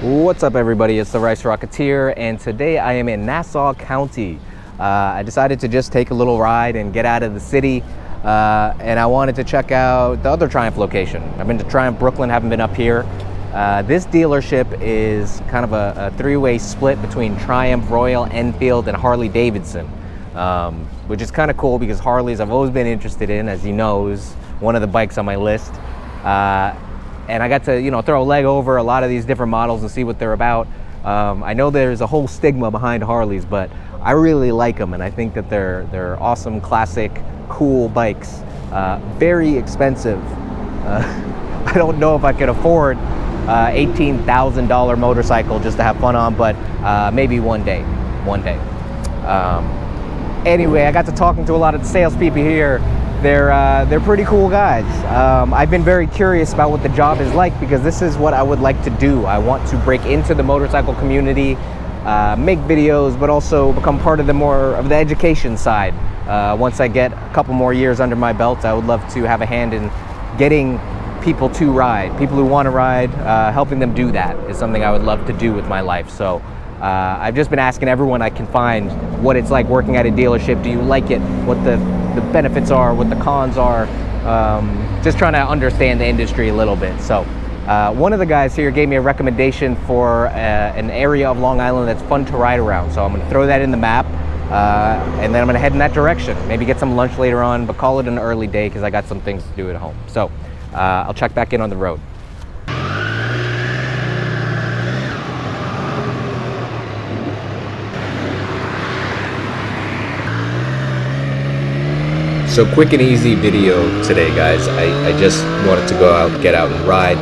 What's up, everybody? It's the Rice Rocketeer, and today I am in Nassau County. I decided to just take a little ride and get out of the city, and I wanted to check out the other Triumph location. I've been to Triumph Brooklyn, haven't been up here. This dealership is kind of a three-way split between Triumph, Royal Enfield, and Harley Davidson, which is kind of cool because Harleys I've always been interested in, as you know, is one of the bikes on my list. And I got to, throw a leg over a lot of these different models and see what they're about. I know there's a whole stigma behind Harleys, but I really like them, and I think that they're awesome, classic, cool bikes. Very expensive. I don't know if I could afford $18,000 motorcycle just to have fun on, but maybe one day. Anyway, I got to talking to a lot of the salespeople here. They're pretty cool guys. I've been very curious about what the job is like because this is what I would like to do. I want to break into the motorcycle community, make videos, but also become part of the education side. Once I get a couple more years under my belt, I would love to have a hand in getting people to ride. People who want to ride, helping them do that is something I would love to do with my life. So I've just been asking everyone I can find what it's like working at a dealership. Do you like it? What the benefits are, what the cons are, just trying to understand the industry a little bit. So one of the guys here gave me a recommendation for an area of Long Island that's fun to ride around. So I'm going to throw that in the map, and then I'm going to head in that direction. Maybe get some lunch later on, but call it an early day because I got some things to do at home. So I'll check back in on the road. So quick and easy video today, guys. I just wanted to go out, get out and ride,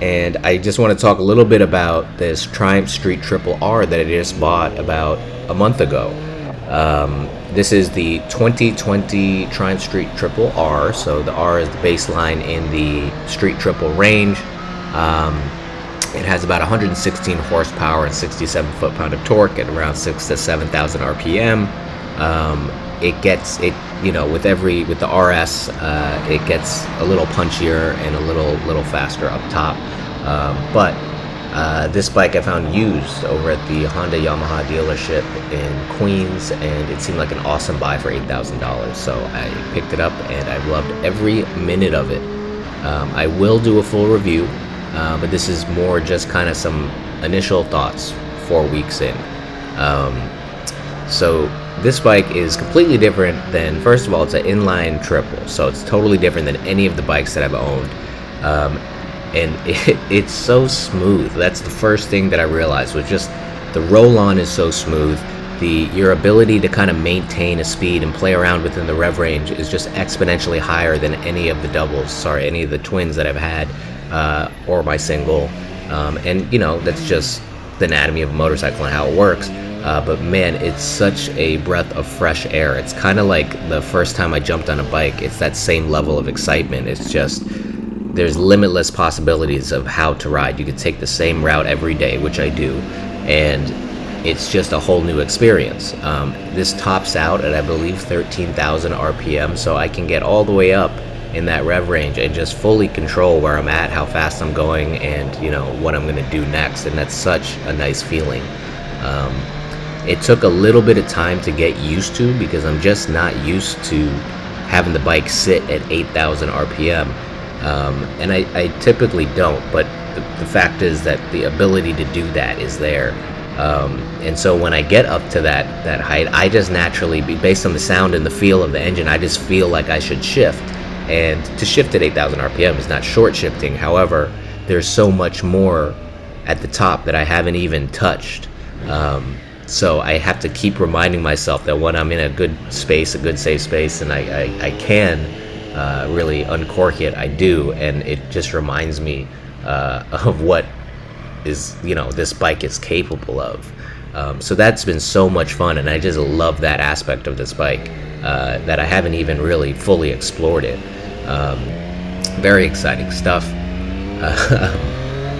and I just want to talk a little bit about this Triumph Street Triple R that I just bought about a month ago. This is the 2020 Triumph Street Triple R, so the R is the baseline in the Street Triple range. It has about 116 horsepower and 67 foot-pound of torque at around 6,000 to 7,000 RPM. It gets with the RS, it gets a little punchier and a little faster up top. But this bike I found used over at the Honda Yamaha dealership in Queens, and it seemed like an awesome buy for $8,000. So I picked it up, and I've loved every minute of it. I will do a full review, but this is more just kind of some initial thoughts 4 weeks in. So this bike is completely different than, first of all, it's an inline triple, so it's totally different than any of the bikes that I've owned. And it's so smooth. That's the first thing that I realized, was just the roll-on is so smooth. Your ability to kind of maintain a speed and play around within the rev range is just exponentially higher than any of the twins that I've had, or my single. And that's just the anatomy of a motorcycle and how it works. But man, it's such a breath of fresh air. It's kind of like the first time I jumped on a bike. It's that same level of excitement. It's just, there's limitless possibilities of how to ride. You could take the same route every day, which I do, and it's just a whole new experience. This tops out at, I believe, 13,000 RPM, so I can get all the way up in that rev range and just fully control where I'm at, how fast I'm going, and what I'm going to do next. And that's such a nice feeling. It took a little bit of time to get used to because I'm just not used to having the bike sit at 8,000 RPM. And I typically don't, but the fact is that the ability to do that is there. And so when I get up to that height, I just naturally, based on the sound and the feel of the engine, I just feel like I should shift. And to shift at 8,000 RPM is not short shifting. However, there's so much more at the top that I haven't even touched. So I have to keep reminding myself that when I'm in a good space, a good safe space, and I can really uncork it, I do, and it just reminds me of what is this bike is capable of. So that's been so much fun, and I just love that aspect of this bike that I haven't even really fully explored it. Very exciting stuff.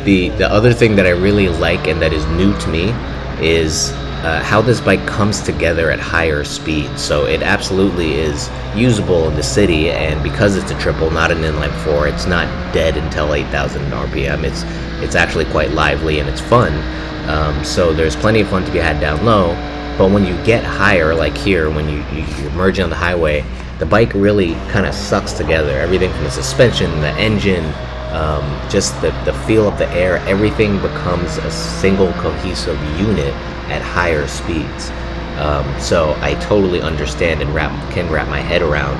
The other thing that I really like and that is new to me is how this bike comes together at higher speeds. So it absolutely is usable in the city, and because it's a triple, not an inline four, it's not dead until 8,000 RPM. It's actually quite lively and it's fun. So there's plenty of fun to be had down low. But when you get higher, like here, when you're merging on the highway, the bike really kind of sucks together. Everything from the suspension, the engine, just the feel of the air, everything becomes a single cohesive unit at higher speeds. So I totally understand and can wrap my head around,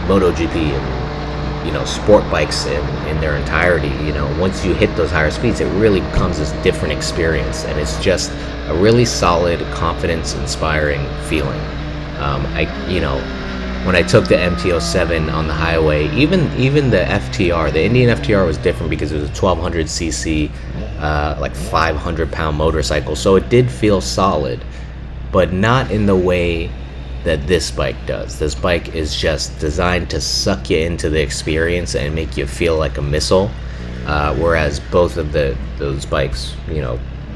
MotoGP and, sport bikes in their entirety. Once you hit those higher speeds, it really becomes this different experience, and it's just a really solid, confidence-inspiring feeling. When I took the MT-07 on the highway, even the FTR, the Indian FTR was different because it was a 1200cc, like 500-pound motorcycle. So it did feel solid, but not in the way that this bike does. This bike is just designed to suck you into the experience and make you feel like a missile, whereas both of those bikes,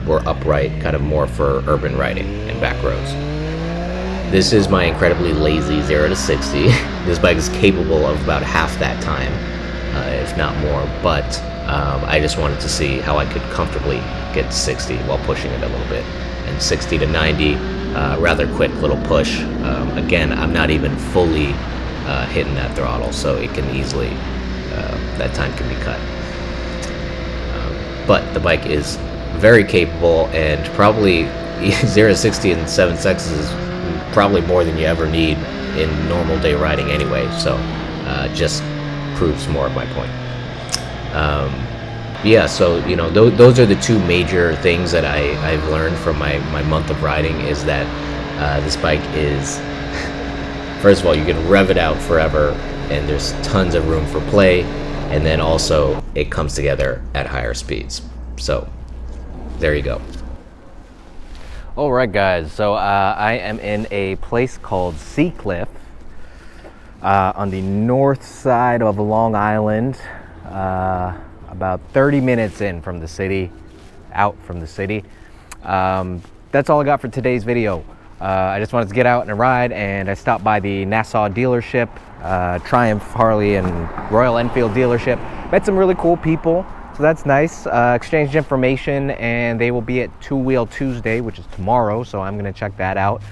were upright, kind of more for urban riding and back roads. This is my incredibly lazy 0 to 60. This bike is capable of about half that time, if not more, but I just wanted to see how I could comfortably get to 60 while pushing it a little bit. And 60 to 90, rather quick little push. Again, I'm not even fully hitting that throttle, so it can easily, that time can be cut. But the bike is very capable, and probably 0 to 60 in 7 seconds is probably more than you ever need in normal day riding anyway, so just proves more of my point. So those are the two major things that I've learned from my month of riding, is that this bike is, first of all, you can rev it out forever and there's tons of room for play, and then also it comes together at higher speeds. So there you go. All right, guys, so I am in a place called Seacliff on the north side of Long Island, about 30 minutes in from the city, out from the city. That's all I got for today's video. I just wanted to get out and ride, and I stopped by the Nassau dealership, Triumph Harley and Royal Enfield dealership. Met some really cool people. So that's nice. Exchanged information, and they will be at Two Wheel Tuesday, which is tomorrow, so I'm going to check that out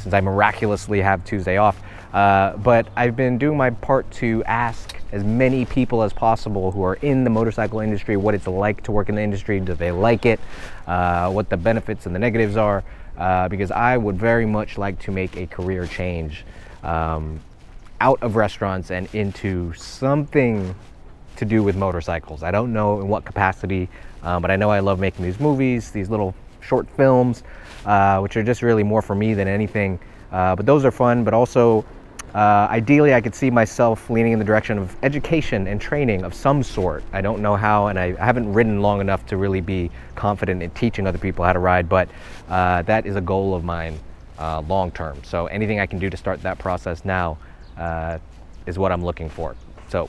since I miraculously have Tuesday off. But I've been doing my part to ask as many people as possible who are in the motorcycle industry what it's like to work in the industry. Do they like it? What the benefits and the negatives are, because I would very much like to make a career change out of restaurants and into something to do with motorcycles. I don't know in what capacity, but I know I love making these movies, these little short films, which are just really more for me than anything. But those are fun, but also ideally I could see myself leaning in the direction of education and training of some sort. I don't know how, and I haven't ridden long enough to really be confident in teaching other people how to ride, but that is a goal of mine long term. So anything I can do to start that process now is what I'm looking for. So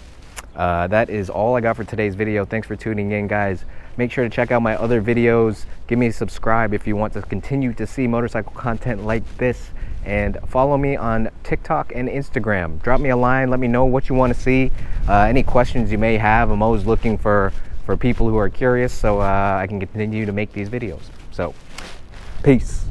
that is all I got for today's video. Thanks for tuning in, guys. Make sure to check out my other videos. Give me a subscribe if you want to continue to see motorcycle content like this, and follow me on TikTok and Instagram. Drop me a line, let me know what you want to see, any questions you may have. I'm always looking for people who are curious, so I can continue to make these videos. So peace.